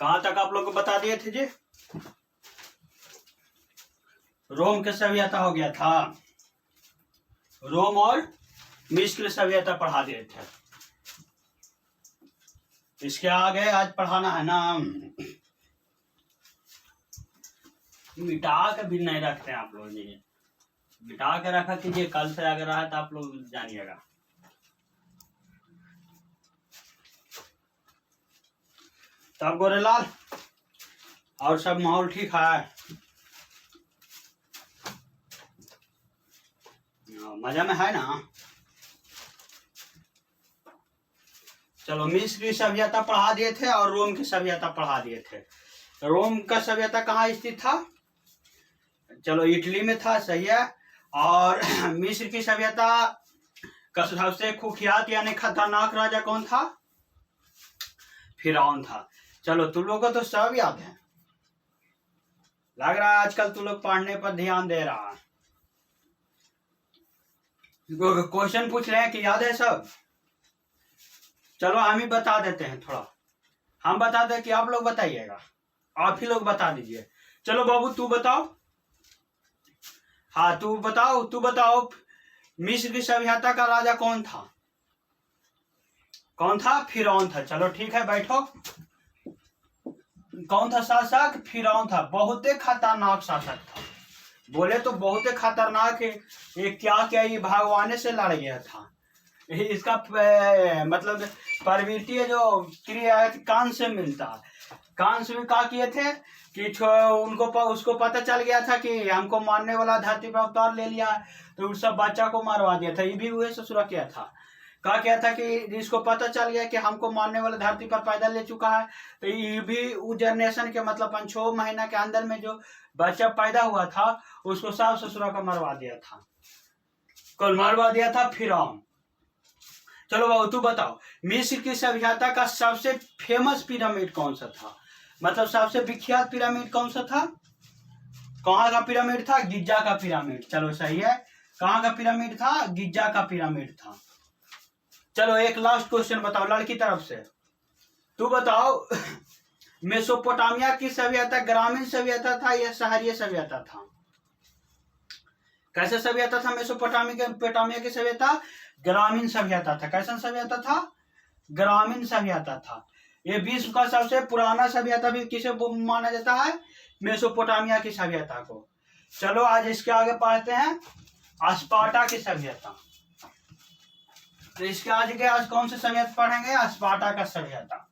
कहां तक आप लोग को बता दिए थे जी? रोम की सभ्यता हो गया था, रोम और मिस्र की सभ्यता पढ़ा दिए थे। इसके आगे आज पढ़ाना है ना, मिटा के भी नहीं रखते हैं आप लोग, ये मिटा के रखा कीजिए, कल से अगर रहा तो आप लोग जानिएगा। तब गोरेलाल और सब माहौल ठीक है? मजा में है ना? चलो, मिस्र की सभ्यता पढ़ा दिए थे और रोम की सभ्यता पढ़ा दिए थे। रोम का सभ्यता कहाँ स्थित था? चलो, इटली में था, सही है। और मिस्र की सभ्यता का सबसे कुख्यात यानी खतरनाक राजा कौन था? फिरौन था। चलो, तुम लोगों को तो सब याद है, लग रहा है आजकल तुम लोग पढ़ने पर ध्यान दे रहा है। क्वेश्चन पूछ रहे हैं कि याद है सब? चलो, हम ही बता देते हैं, थोड़ा हम बता दें कि आप लोग बताइएगा? आप ही लोग बता दीजिए। चलो बाबू, तू बताओ। हाँ, तू बताओ मिस्र की सभ्यता का राजा कौन था? कौन था? फिरौन था। चलो ठीक है, बैठो। कौन था शासक? फिरौन था। बहुत ही खतरनाक शासक था, बोले तो बहुत ही खतरनाक है। ये क्या ये भगवान से लड़ गया था। इसका मतलब प्रवृत्ति है जो क्रिया है कान से मिलता है। कान से भी क्या किए थे कि उसको पता चल गया था कि हमको मारने वाला धरती पर अवतार ले लिया है, तो उस सब बच्चा को मारवा दिया था। ये भी वही ससुरा किया था। क्या किया था कि इसको पता चल गया कि हमको मारने वाला धरती पर पैदा ले चुका है, तो ये भी उस जनरेशन के मतलब 5-6 महीना के अंदर में जो बच्चा पैदा हुआ था उसको साफ ससुरा का मरवा दिया था। कल मरवा दिया था फिरौन। चलो बाबू, तू बताओ मिस्र की सभ्यता का सबसे फेमस पिरामिड कौन सा था? मतलब सबसे विख्यात पिरामिड कौन सा था? कहाँ का पिरामिड था? गिजा का पिरामिड। चलो सही है, कहाँ का पिरामिड था? गिजा का पिरामिड था। चलो, एक लास्ट क्वेश्चन बताओ लड़की तरफ से। तू बताओ मेसोपोटामिया की सभ्यता ग्रामीण सभ्यता था या शहरीय सभ्यता था? कैसे सभ्यता था मेसोपोटामिया की सभ्यता? ग्रामीण सभ्यता था। कैसा सभ्यता था? ग्रामीण सभ्यता था। ये विश्व का सबसे पुराना सभ्यता भी किसे माना जाता है? मेसोपोटामिया की सभ्यता को। चलो, आज इसके आगे पढ़ते हैं स्पार्टा की सभ्यता। तो इसके आज कौन सी सभ्यता पढ़ेंगे? स्पार्टा का सभ्यता।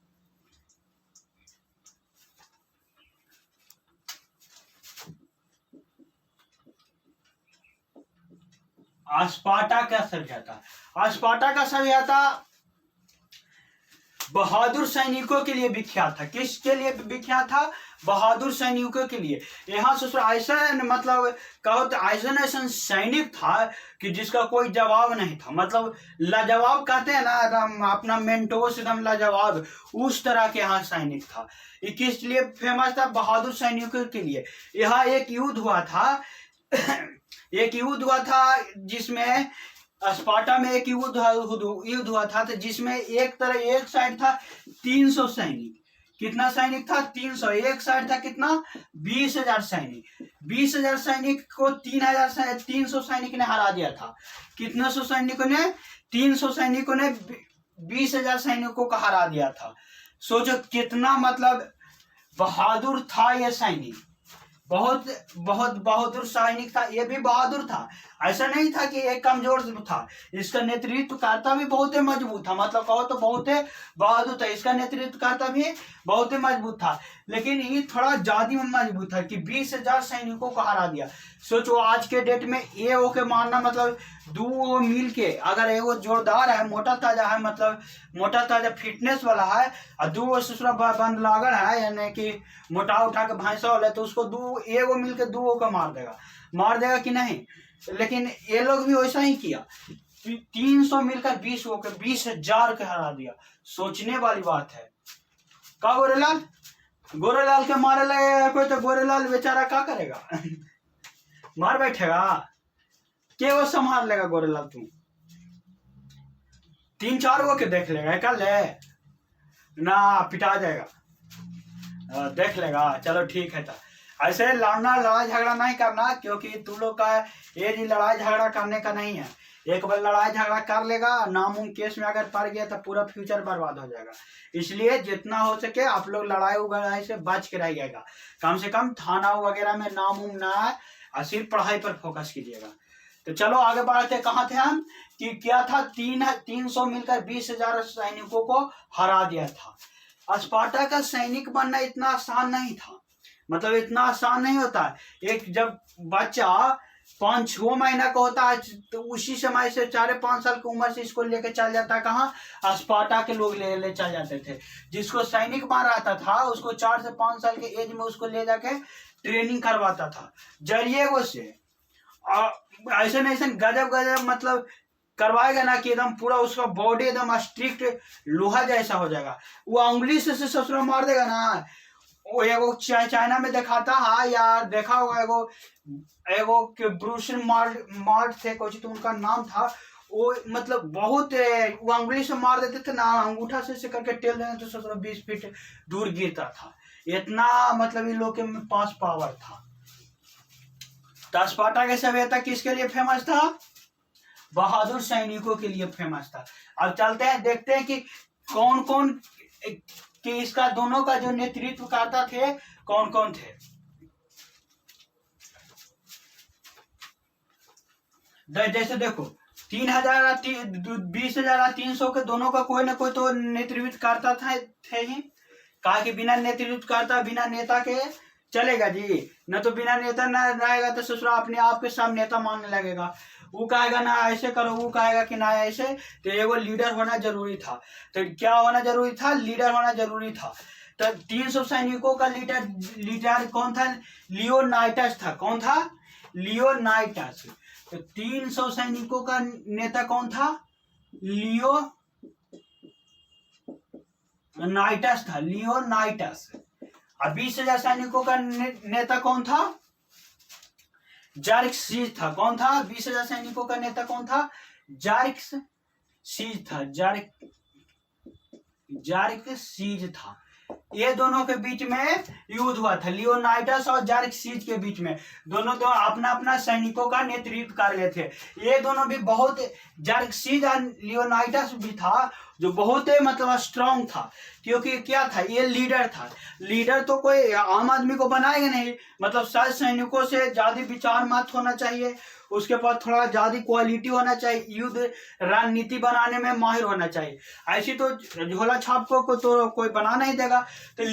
स्पार्टा का सभ्यता। स्पार्टा का सभ्यता बहादुर सैनिकों के लिए विख्यात था। किसके लिए विख्यात था? बहादुर सैनिकों के लिए। यहाँ से ऐसा मतलब कहो तो ऐसा सैनिक था कि जिसका कोई जवाब नहीं था। मतलब लाजवाब कहते हैं ना, एकदम अपना मेंटोस एकदम लाजवाब, उस तरह के यहाँ सैनिक था। ये किस लिए फेमस था? बहादुर सैनिकों के लिए। यहाँ एक युद्ध हुआ था एक युद्ध हुआ था जिसमें स्पार्टा में एक युद्ध हुआ था, तो जिसमें एक साइड था 300 सैनिक। कितना सैनिक था? 300। एक साइड था कितना? 20,000 सैनिक। 20,000 सैनिक को 300 सैनिक ने हरा दिया था। कितने सौ सैनिकों ने? 300 सैनिकों ने 20,000 सैनिकों को हरा दिया था। सोचो कितना मतलब बहादुर था ये सैनिक। बहुत बहुत बहादुर सैनिक था। ये भी बहादुर था, ऐसा नहीं था कि एक कमजोर था। इसका नेतृत्वकर्ता भी बहुत ही मजबूत था। मतलब कहो तो बहुत ही बहादुर था। इसका नेतृत्वकर्ता भी बहुत ही मजबूत था, लेकिन ये थोड़ा ज्यादा मजबूत था कि 20,000 सैनिकों को हरा दिया। सोचो आज के डेट में ये ओके मारना मतलब दो मिल के, अगर वो जोरदार है, मोटा ताजा है, मतलब मोटा ताजा फिटनेस वाला है, और दो ससुरा बंद लागड़ है यानी कि मोटा उठा के भैंसा वाला, तो उसको एगो मिल के दो को मार देगा कि नहीं? लेकिन ये लोग भी वैसा ही किया। 300 मिलकर 20,000 के हरा दिया। सोचने वाली बात है। का गोरेलाल के मारे लगे कोई, तो गोरेलाल बेचारा क्या करेगा? मार बैठेगा? के वो संभाल लेगा गोरेलाल? तू 3-4 गो के देख लेगा, कर ले ना, पिटा जाएगा। देख लेगा, चलो ठीक है। तो ऐसे लड़ना, लड़ाई झगड़ा नहीं करना, क्योंकि तू लोग का ये लड़ाई झगड़ा करने का नहीं है। एक बार लड़ाई झगड़ा कर लेगा, नाम उम केस में अगर पड़ गया तो पूरा फ्यूचर बर्बाद हो जाएगा। इसलिए जितना हो सके आप लोग लड़ाई वगैरह से बच के रहिएगा। कम से कम थाना वगैरह में नाम उम ना आए और सिर्फ पढ़ाई पर फोकस कीजिएगा। तो चलो आगे बढ़ते। कहाँ थे हम कि क्या था, 300 मिलकर 20,000 सैनिकों को हरा दिया था। स्पार्टा का सैनिक बनना इतना आसान नहीं था, मतलब इतना आसान नहीं होता। एक जब बच्चा 5-6 महीना का होता है तो उसी समय से 4-5 साल की उम्र से इसको लेके चल जाता है कहाँ, स्पार्टा के लोग ले चल जाते थे। जिसको सैनिक बन रहता था उसको 4 से 5 साल के एज में उसको ले जाके ट्रेनिंग करवाता था जरिए वो से। ऐसे नहीं ऐसे गजब गजब मतलब करवाएगा ना कि एकदम पूरा उसका बॉडी एकदम स्ट्रिक्ट लोहा जैसा हो जाएगा। वो उंगली से ससुर मार देगा ना। वो एगो चाइना में दिखाता है यार, देखा होगा एगो के ब्रूसन मार्ट थे कुछ तो उनका नाम था। वो मतलब बहुत वो अंगुली से मार देते थे ना, अंगूठा से करके टेल देते तो ससुर 20 फीट दूर गिरता था। इतना मतलब इन लोग के पास पावर था। तो स्पार्टा के सभ्यता किसके लिए फेमस था? बहादुर सैनिकों के लिए फेमस था। अब चलते हैं देखते हैं कि कौन कौन कि इसका दोनों का जो नेतृत्व करता थे कौन कौन थे। जैसे देखो 3,000 20,300 के दोनों का कोई ना कोई तो नेतृत्व करता था थे ही। कहा कि बिना नेतृत्व करता, बिना नेता के चलेगा जी, न तो बिना नेता न रहेगा तो ससुरा अपने आप के सब नेता मानने लगेगा। वो कहेगा ना ऐसे करो, वो कहेगा कि ना ऐसे। तो एगो लीडर होना जरूरी था। तो क्या होना जरूरी था? लीडर होना जरूरी था। तो 300 सैनिकों का लीडर कौन था? लियोनाइटस था। कौन था? लियोनाइटस। तो 300 सैनिकों का नेता कौन था? लियोनाइटस था, लियोनाइटस। और 20,000 सैनिकों का नेता कौन था? जार्क्सीज था। कौन था? 20,000 सैनिकों का नेता कौन था? जार्क्सीज था। जार्क्सीज था। ये दोनों के बीच में युद्ध हुआ था, लियोनाइटस और जार्क्सीज के बीच में। दोनों तो अपना अपना सैनिकों का नेतृत्व कर रहे थे। ये दोनों भी बहुत, जार्क्सीज और लियोनाइटस भी था जो बहुत मतलब स्ट्रांग था, क्योंकि क्या था, ये लीडर था। लीडर तो कोई आम आदमी को बनाएगा नहीं, मतलब सारे सैनिकों से ज्यादा विचार मत होना चाहिए, उसके पास थोड़ा ज्यादा क्वालिटी होना चाहिए, युद्ध रणनीति बनाने में माहिर होना चाहिए। ऐसी तो झोला छाप को तो कोई बना नहीं देगा। तो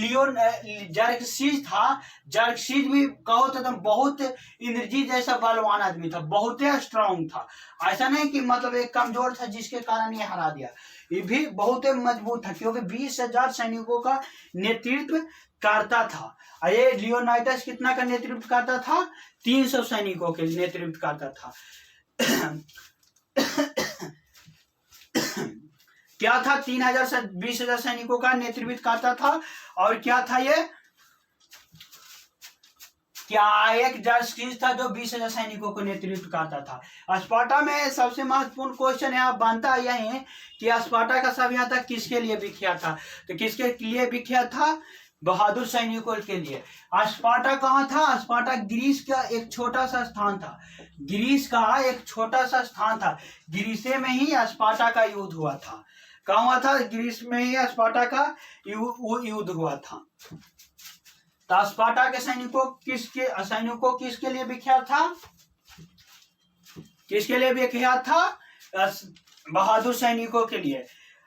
जार्क्सीज था। जार्क्सीज भी कहो तो बहुत इंद्रजीत जैसा बलवान आदमी था, बहुत स्ट्रांग था। ऐसा नहीं कि मतलब एक कमजोर था जिसके कारण ये हरा दिया। ये भी बहुत मजबूत था, क्योंकि 20,000 सैनिकों का नेतृत्व करता था। ये लियोनाइटस कितना का नेतृत्व करता था? 300 सैनिकों के नेतृत्व करता था। क्या था? 3,000 से 20,000 सैनिकों का नेतृत्व करता था। और क्या था ये? क्या एक जार्क्सीज था जो 20,000 सैनिकों को नेतृत्व करता था। स्पार्टा में सबसे महत्वपूर्ण क्वेश्चन यहाँ बनता यही है कि स्पार्टा का सभ्यता किसके लिए विख्यात था? तो किसके लिए विख्यात था? बहादुर सैनिकों के लिए। स्पार्टा कहाँ था? स्पार्टा ग्रीस का एक छोटा सा स्थान था। ग्रीस का एक छोटा सा स्थान था। ग्रीस में ही स्पार्टा का युद्ध हुआ था। कहाँ हुआ था? ग्रीस में ही स्पार्टा का युद्ध हुआ था। तो स्पार्टा के सैनिकों किसके लिए विख्यात था? किसके लिए विख्यात था? बहादुर सैनिकों के लिए।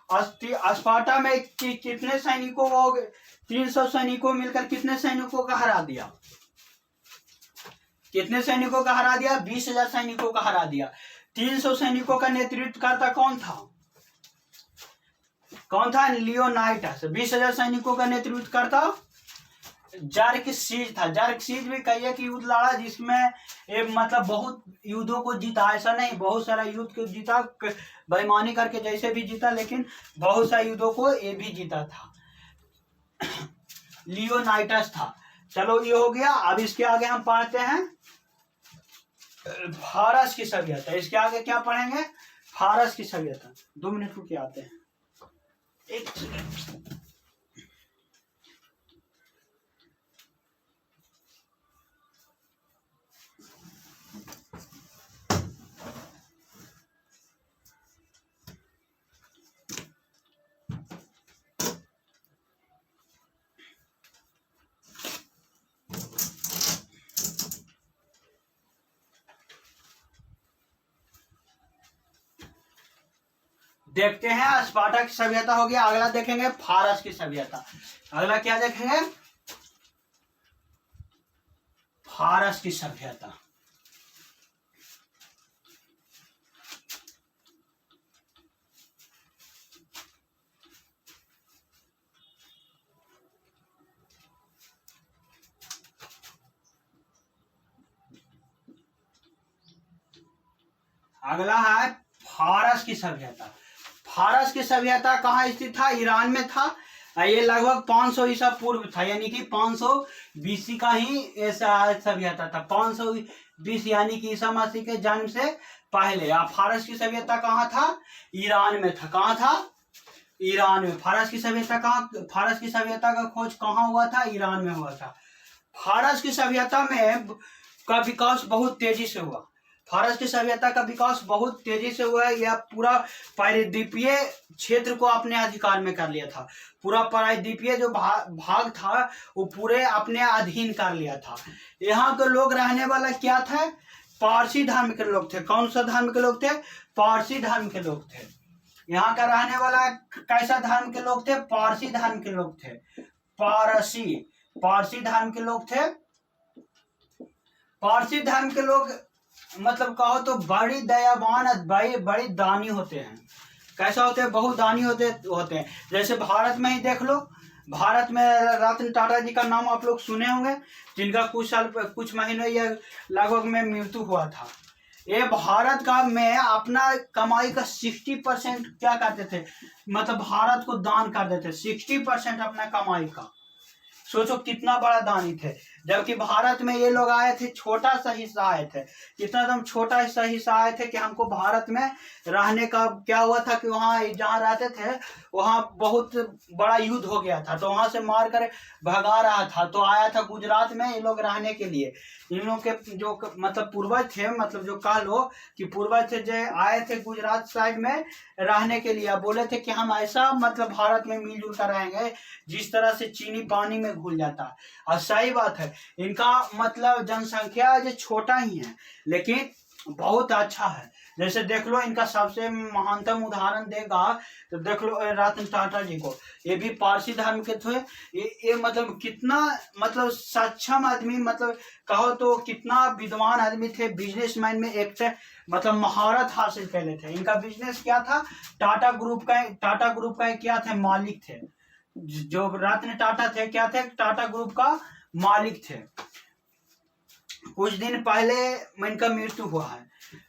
स्पार्टा में कितने सैनिकों को, 300 सैनिकों मिलकर कितने सैनिकों का हरा दिया? कितने सैनिकों का हरा दिया? 20,000 सैनिकों का हरा दिया। 300 सैनिकों का नेतृत्व करता कौन था? कौन था? लियोनाइटस। 20,000 सैनिकों का नेतृत्व करता जार्क्सीज था। जार्क्सीज भी कहिए कि युद्ध लड़ा जिसमें मतलब बहुत युद्धों को जीता। ऐसा नहीं, बहुत सारा युद्ध को जीता, बेईमानी करके जैसे भी जीता, लेकिन बहुत सारे युद्धों को ये भी जीता था। लियोनाइटस था। चलो ये हो गया। अब इसके आगे हम पढ़ते हैं फारस की सभ्यता। इसके आगे क्या पढ़ेंगे? फारस की सभ्यता। 2 मिनट रुके आते हैं। एक देखते हैं स्पार्टा की सभ्यता हो गया, अगला देखेंगे फारस की सभ्यता। अगला क्या देखेंगे? फारस की सभ्यता। अगला है फारस की सभ्यता। फारस की सभ्यता कहाँ स्थित था? ईरान में था। ये लगभग 500 ईसा पूर्व था, यानी कि 500 बीसी का ही ऐसा सभ्यता था। 520 यानी कि ईसा मसीह के जन्म से पहले। फारस की सभ्यता कहाँ था? ईरान में था। कहाँ था? ईरान में। फारस की सभ्यता का खोज कहाँ हुआ था? ईरान में हुआ था। फारस की सभ्यता में का विकास बहुत तेजी से हुआ। फारस की सभ्यता का विकास बहुत तेजी से हुआ। यह पूरा प्रायद्वीपीय क्षेत्र को अपने अधिकार में कर लिया था। पूरा प्रायद्वीपीय जो भाग था वो पूरे अपने अधीन कर लिया था। यहाँ के लोग रहने वाला क्या था? पारसी धर्म के लोग थे। कौन सा धर्म के लोग थे? पारसी धर्म के लोग थे। यहाँ का रहने वाला कैसा धर्म के लोग थे? पारसी धर्म के लोग थे। पारसी धर्म के लोग थे। पारसी धर्म के लोग मतलब कहो तो बड़ी दयावान, बड़ी दानी होते हैं। कैसा होते हैं? बहुत दानी होते हैं। जैसे भारत में ही देख लो, भारत में रतन टाटा जी का नाम आप लोग सुने होंगे, जिनका कुछ महीनों या लगभग में मृत्यु हुआ था। ये भारत का में अपना कमाई का 60% क्या करते थे? मतलब भारत को दान कर देते। 60% अपना कमाई का। सोचो कितना बड़ा दानी थे। जबकि भारत में ये लोग आए थे, छोटा सा हिस्सा आए थे। इतना एकदम छोटा हिस्सा आए थे कि हमको भारत में रहने का क्या हुआ था कि वहाँ जहाँ रहते थे वहाँ बहुत बड़ा युद्ध हो गया था, तो वहाँ से मार कर भगा रहा था, तो आया था गुजरात में ये लोग रहने के लिए। इन लोग के जो मतलब पूर्वज थे, मतलब जो कह लो कि पूर्वज थे, जो आए थे गुजरात साइड में रहने के लिए, बोले थे कि हम ऐसा मतलब भारत में मिलजुल कर रहेंगे जिस तरह से चीनी पानी में घुल जाता है। और सही बात है, इनका मतलब जनसंख्या जो छोटा ही है लेकिन बहुत अच्छा है। जैसे देख लो, इनका सबसे महानतम उदाहरण देगा तो देख लो रतन टाटा जी को। ये भी पारसी धर्म के थे। ये मतलब कितना मतलब सक्षम आदमी, मतलब कहो तो कितना विद्वान आदमी थे। बिजनेसमैन में एक थे, मतलब महारत हासिल कर लेते थे। इनका बिजनेस क्या था? टाटा ग्रुप का क्या थे? मालिक थे। जो रतन टाटा थे क्या थे? टाटा ग्रुप का मालिक थे। कुछ दिन पहले इनका मृत्यु हुआ है।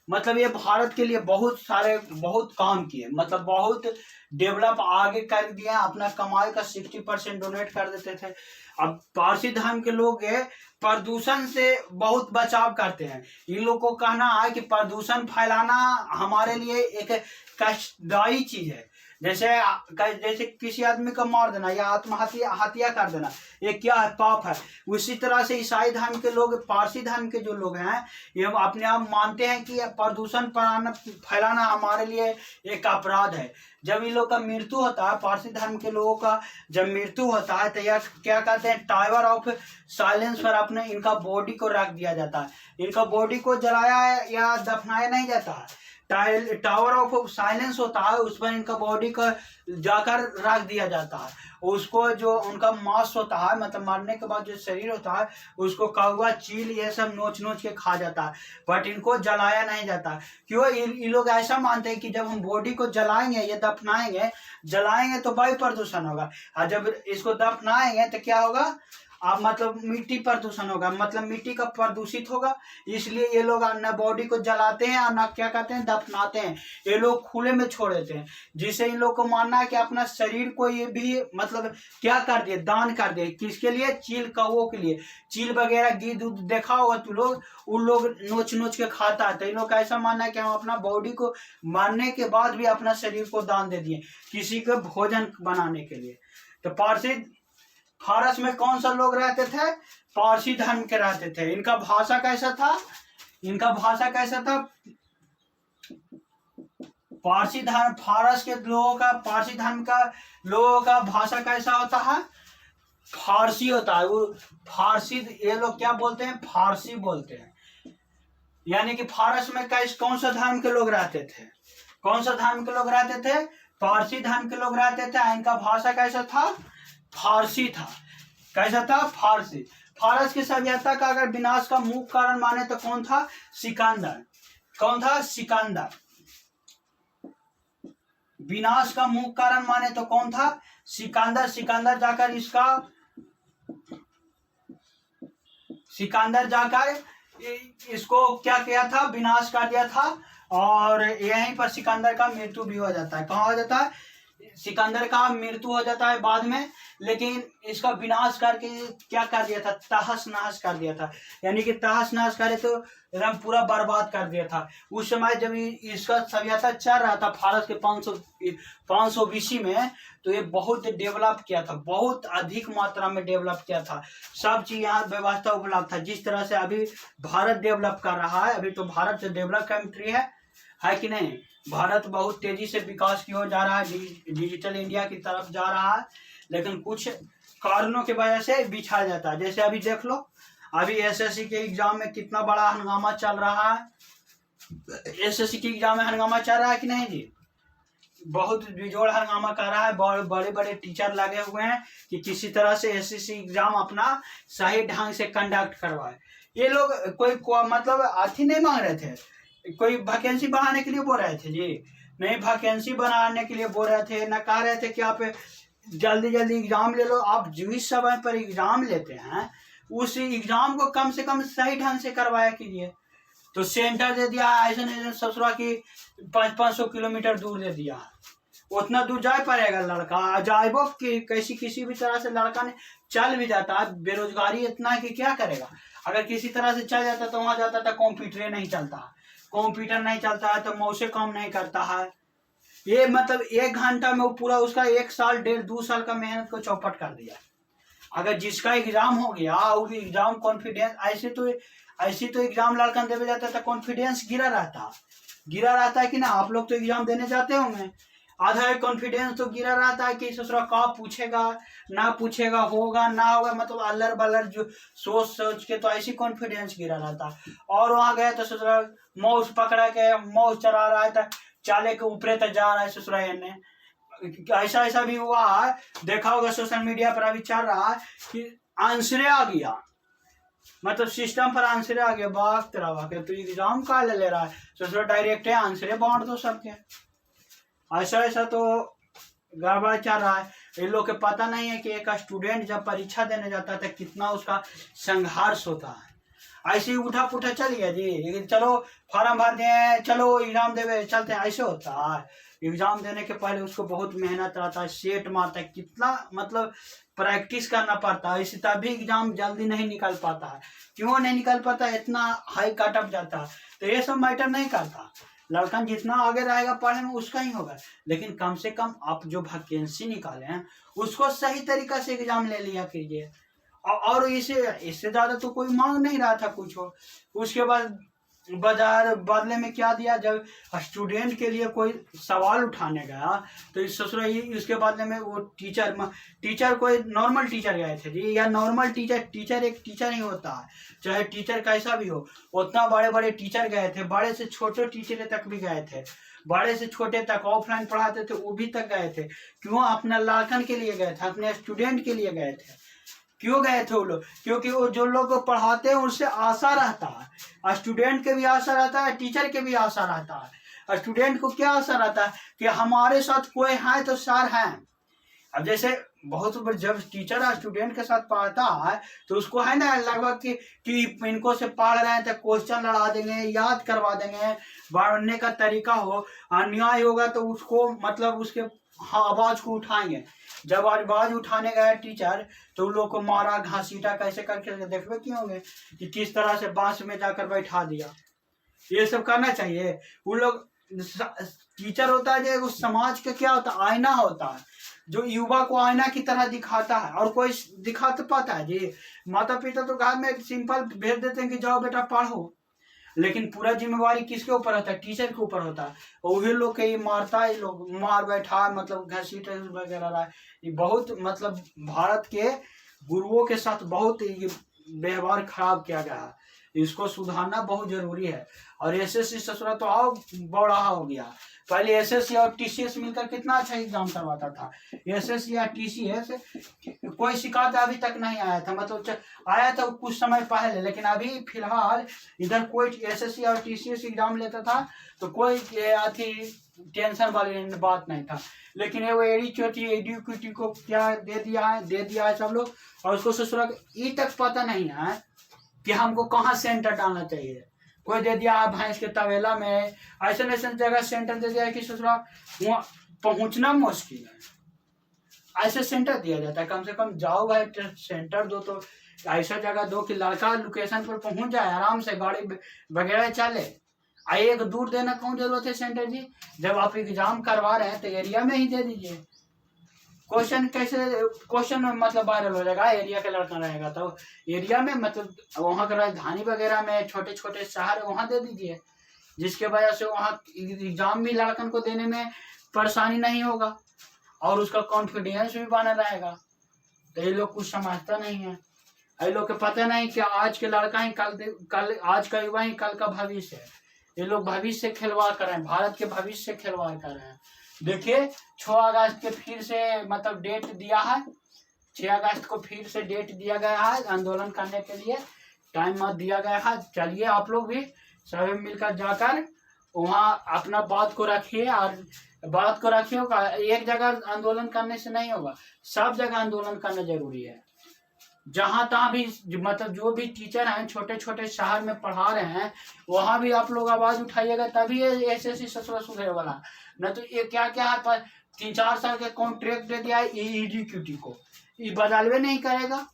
मतलब ये भारत के लिए बहुत काम किए, मतलब बहुत डेवलप आगे कर दिया। अपना कमाई का 60% डोनेट कर देते थे। अब पारसी धर्म के लोग प्रदूषण से बहुत बचाव करते हैं। इन लोग को कहना है कि प्रदूषण फैलाना हमारे लिए एक कष्टदायी चीज है। जैसे किसी आदमी को मार देना या हत्या कर देना, ये क्या है? पाप है। उसी तरह से ईसाई धर्म के लोग, पारसी धर्म के जो लोग हैं, ये अपने आप मानते हैं कि प्रदूषण फैलाना हमारे लिए एक अपराध है। जब इन लोग का मृत्यु होता है, पारसी धर्म के लोगों का जब मृत्यु होता है, तो यह क्या कहते हैं? टावर ऑफ साइलेंस पर अपने इनका बॉडी को रख दिया जाता है। इनका बॉडी को जलाया या दफनाया नहीं जाता है। टावर ऑफ साइलेंस होता है, उस पर इनका बॉडी को जाकर रख दिया जाता है। उसको जो उनका मांस होता है, मतलब मरने के बाद जो शरीर होता है, उसको कौवा, चील ये सब नोच के खा जाता है, बट इनको जलाया नहीं जाता। क्यों? ये लोग ऐसा मानते हैं कि जब हम बॉडी को जलाएंगे या दफनाएंगे, जलाएंगे तो वायु प्रदूषण होगा, और जब इसको दफनाएंगे तो क्या होगा? अब मतलब मिट्टी प्रदूषण होगा, मतलब मिट्टी का प्रदूषित होगा। इसलिए ये लोग न बॉडी को जलाते हैं और न क्या कहते हैं? दफनाते हैं। ये लोग खुले में छोड़ देते हैं, जिससे इन लोग को मानना है कि अपना शरीर को ये भी मतलब क्या कर दिए? दान कर दिए। किसके लिए? चील कौवों के लिए। चील वगैरह गिद्ध उद्ध देखा होगा तू लोग, उन लोग नोच के खाता है। तो इन लोग का ऐसा मानना है कि हम अपना बॉडी को मारने के बाद भी अपना शरीर को दान दे दिए किसी को भोजन बनाने के लिए। तो फारस में कौन सा लोग रहते थे? पारसी धर्म के रहते थे। इनका भाषा कैसा था? फारस के लोगों का, पारसी धर्म का लोगों का भाषा कैसा होता है? फारसी होता है। वो फारसी, ये लोग क्या बोलते हैं? फारसी बोलते हैं। यानी कि फारस में कौन सा धर्म के लोग रहते थे? कौन सा धर्म के लोग रहते थे? पारसी धर्म के लोग रहते थे। इनका भाषा कैसा था? फारसी था। कैसा था? फारसी। फारस की सभ्यता का अगर विनाश का मुख्य कारण माने तो कौन था? सिकंदर। कौन था? सिकंदर। विनाश का मुख्य कारण माने तो कौन था? सिकंदर। सिकंदर जाकर इसको क्या किया था? विनाश कर दिया था। और यहीं पर सिकंदर का मृत्यु भी हो जाता है। कहाँ हो जाता है? सिकंदर का मृत्यु हो जाता है बाद में, लेकिन इसका विनाश करके क्या कर दिया था? तहस नहस कर दिया था। यानी कि तहस नहस करे तो एकदम पूरा बर्बाद कर दिया था। उस समय जब इसका सभ्यता चल रहा था फारस के 500 BC में, तो ये बहुत डेवलप किया था, बहुत अधिक मात्रा में डेवलप किया था। सब चीज यहाँ व्यवस्था उपलब्ध था। जिस तरह से अभी भारत डेवलप कर रहा है, अभी तो भारत जो डेवलप कंट्री है कि नहीं? भारत बहुत तेजी से विकास की ओर जा रहा है, डिजिटल इंडिया की तरफ जा रहा है, लेकिन कुछ कारणों की वजह से बिछड़ जाता है। जैसे अभी देख लो, अभी एसएससी के एग्जाम में कितना बड़ा हंगामा चल रहा है। एसएससी के एग्जाम में हंगामा चल रहा है कि नहीं जी? बहुत बेजोड़ हंगामा कर रहा है। बड़े बड़े टीचर लगे हुए हैं कि किसी तरह से एसएससी एग्जाम अपना सही ढंग से कंडक्ट करवाए। ये लोग कोई मतलब अथी नहीं मांग रहे थे, कोई वैकेंसी बढ़ाने के लिए बोल रहे थे जी? नहीं, वैकेंसी बनाने के लिए बोल रहे थे, न कह रहे थे कि आप जल्दी जल्दी एग्जाम ले लो। आप जिस समय पर एग्जाम लेते हैं उस एग्जाम को कम से कम सही ढंग से करवाया कीजिए। तो सेंटर दे दिया ऐसे ससुरा की 500 किलोमीटर दूर दे दिया, उतना दूर जा पाएगा लड़का? जाएबो कि किसी भी तरह से लड़का ने चल भी जाता है। बेरोजगारी इतना है कि क्या करेगा? अगर किसी तरह से चल जाता तो वहां जाता था, कंप्यूटर नहीं चलता है तो मौसे काम नहीं करता है। ये मतलब 1 घंटा में वो पूरा उसका 1 साल 1.5-2 साल का मेहनत को चौपट कर दिया। अगर जिसका एग्जाम हो गया और एग्जाम कॉन्फिडेंस ऐसे तो एग्जाम लड़का देवे जाता था, कॉन्फिडेंस गिरा रहता है कि ना? आप लोग तो एग्जाम देने जाते होंगे, आधा कॉन्फिडेंस तो गिरा रहता है कि ससुरा का पूछेगा ना पूछेगा, होगा ना होगा, मतलब अल्लर बल्लर जो सोच के तो ऐसी कॉन्फिडेंस गिरा रहता। और वहां गए तो ससुरा माउस पकड़ा के माउस चला रहा था, चाले के ऊपरे तक जा रहा है ससुरा ने। ऐसा भी हुआ है, देखा होगा सोशल मीडिया पर अभी चल रहा है कि आंसरे आ गया, मतलब सिस्टम पर आंसरे आ गया। बात तेरा के तो एग्जाम का ले रहा है ससुरा, डायरेक्ट आंसरे बांट दो सबके। ऐसा तो गड़बड़ चल रहा है। इन लोग के पता नहीं है कि एक स्टूडेंट जब परीक्षा देने जाता है तो कितना उसका संघर्ष होता है। ऐसे ही उठा पुठा चल गया जी, चलो फॉर्म भर दें, चलो एग्जाम देवे चलते हैं, ऐसे होता है? एग्जाम देने के पहले उसको बहुत मेहनत रहता है, सेट मारता है, कितना मतलब प्रैक्टिस करना पड़ता है। इसी तभी एग्जाम जल्दी नहीं निकल पाता है। क्यों नहीं निकल पाता? इतना हाई कट ऑफ जाता है। तो ये सब मैटर नहीं करता, लड़का जितना आगे रहेगा पढ़ने में उसका ही होगा। लेकिन कम से कम आप जो वैकेंसी निकाले हैं उसको सही तरीका से एग्जाम ले लिया कीजिए। और इससे ज्यादा तो कोई मांग नहीं रहा था कुछ हो। उसके बाद बदले में क्या दिया? जब स्टूडेंट के लिए कोई सवाल उठाने गया तो इस ससुरा इसके बदले में वो टीचर कोई नॉर्मल टीचर गए थे जी, या नॉर्मल टीचर एक टीचर ही होता है, चाहे टीचर कैसा भी हो। उतना बड़े बड़े टीचर गए थे, बड़े से छोटे टीचर तक भी गए थे, बड़े से छोटे तक ऑफलाइन पढ़ाते थे वो भी तक गए थे। क्यों? अपना लड़कन के लिए गए थे, अपने स्टूडेंट के लिए गए थे। क्यों गए थे वो लोग? क्योंकि वो जो लोग पढ़ाते हैं उससे आशा रहता है, स्टूडेंट के भी आशा रहता है, टीचर के भी आशा रहता है। स्टूडेंट को क्या आशा रहता है कि हमारे साथ कोई है तो सर हैं। अब जैसे बहुत बार जब टीचर स्टूडेंट के साथ पढ़ता है तो उसको है ना लगभग कि इनको से पढ़ रहे हैं तो क्वेश्चन लड़ा देंगे, याद करवा देंगे, पढ़ने का तरीका हो, अन्याय होगा तो उसको मतलब उसके आवाज को उठाएंगे। जब आवाज उठाने गए टीचर तो उन लोग को मारा, घसीटा, कैसे करके देखते क्यों होंगे कि किस तरह से बांस में जाकर बैठा दिया। ये सब करना चाहिए। उन लोग टीचर होता है जो उस समाज का क्या होता है? आईना होता है, जो युवा को आईना की तरह दिखाता है। और कोई दिखा तो पाता है जी? माता पिता तो घर में सिंपल भेज देते हैं कि जाओ बेटा पढ़ो, लेकिन पूरा जिम्मेवारी किसके ऊपर होता है? टीचर के ऊपर होता है। वही लोग के ये मारता है, लोग मार बैठा, मतलब घसीट वगैरह रहा है। ये बहुत मतलब भारत के गुरुओं के साथ बहुत ये व्यवहार खराब किया गया है। इसको सुधारना बहुत जरूरी है। और एसएससी ससुरा तो और बड़ा हो गया। पहले एसएससी और टीसीएस मिलकर कितना अच्छा एग्जाम करवाता था। एसएससी या टीसीएस कोई शिकायत अभी तक नहीं आया था, मतलब आया था कुछ समय पहले, लेकिन अभी फिलहाल इधर कोई एसएससी और टीसीएस एग्जाम लेता था तो कोई अथी टेंशन वाली बात नहीं था। लेकिन ये वो एडी चोटी एडुकेटी को क्या दे दिया है सब लोग, और उसको ससुरा ई तक पता नहीं है कि हमको कहाँ सेंटर डालना चाहिए। कोई दे दिया है भैंस के तवेला में, ऐसे जगह सेंटर दे दिया है कि ससुरा वहाँ पहुँचना मुश्किल है। ऐसे सेंटर दिया जाता है, कम से कम जाओ भाई सेंटर दो, तो ऐसा जगह दो कि लड़का लोकेशन पर पहुँच जाए, आराम से गाड़ी वगैरह चले। एक दूर देना कौन जरूरत है सेंटर जी? जब आप एग्जाम करवा रहे हैं तो एरिया में ही दे दीजिए। क्वेश्चन मतलब वायरल हो जाएगा, एरिया का लड़का रहेगा तो एरिया में, मतलब वहाँ का राजधानी वगैरह में छोटे छोटे शहर वहाँ दे दीजिए, जिसके वजह से वहाँ एग्जाम भी लड़कन को देने में परेशानी नहीं होगा और उसका कॉन्फिडेंस भी बना रहेगा। तो ये लोग कुछ समझता नहीं है। ये लोग को पता नहीं कि आज के लड़का ही कल आज का युवा ही कल का भविष्य है। ये लोग भविष्य से खिलवाड़ कर रहे हैं, भारत के भविष्य से खिलवाड़ कर रहे हैं। देखिए 6 अगस्त के फिर से मतलब डेट दिया है, 6 अगस्त को फिर से डेट दिया गया है आंदोलन करने के लिए, टाइम मत दिया गया है। चलिए आप लोग भी सभी मिलकर जाकर वहाँ अपना बात को रखिए, और बात को रखिए। एक जगह आंदोलन करने से नहीं होगा, सब जगह आंदोलन करना जरूरी है। जहाँ तहाँ भी मतलब जो भी टीचर हैं छोटे छोटे शहर में पढ़ा रहे हैं, वहाँ भी आप लोग आवाज उठाइएगा, तभी ये एसएससी ससुरा सुधरे वाला। न तो ये क्या क्या है पर 3-4 साल के कॉन्ट्रैक्ट दे दिया है EDQT को, ये बदलवे नहीं करेगा,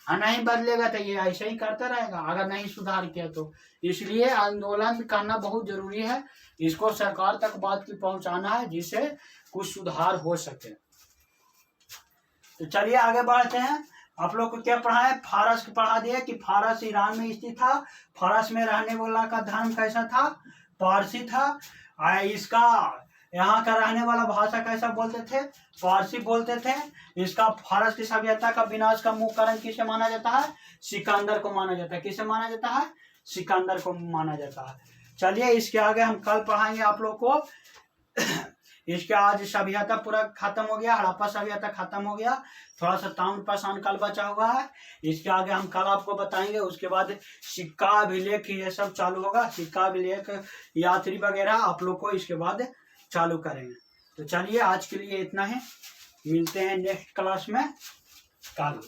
और नहीं बदलेगा तो ये ऐसे ही करता रहेगा अगर नहीं सुधार किया तो। इसलिए आंदोलन करना बहुत जरूरी है, इसको सरकार तक बात की पहुंचाना है जिससे कुछ सुधार हो सके। तो चलिए आगे बढ़ते हैं। आप लोग को क्या पढ़ा है? फारस पढ़ा दिया कि फारस ईरान में स्थित था। फारस में रहने वाला का धर्म कैसा था? पारसी था। इसका यहाँ का रहने वाला भाषा कैसा बोलते थे? फारसी बोलते थे। इसका फारस की सभ्यता का विनाश का मुख्य कारण किसे माना जाता है? सिकंदर को माना जाता है। किसे माना जाता है? सिकंदर को माना जाता है। चलिए इसके आगे हम कल पढ़ाएंगे आप लोग को। इसके आज सभ्यता पूरा खत्म हो गया, हड़प्पा सभ्यता खत्म हो गया, थोड़ा सा ताम्रपाषाण कल बचा हुआ है। इसके आगे हम कल आपको बताएंगे। उसके बाद सिक्का अभिलेख ये सब चालू होगा, सिक्का अभिलेख यात्री वगैरह आप लोग को इसके बाद चालू करेंगे। तो चलिए आज के लिए इतना ही, मिलते हैं नेक्स्ट क्लास में कल।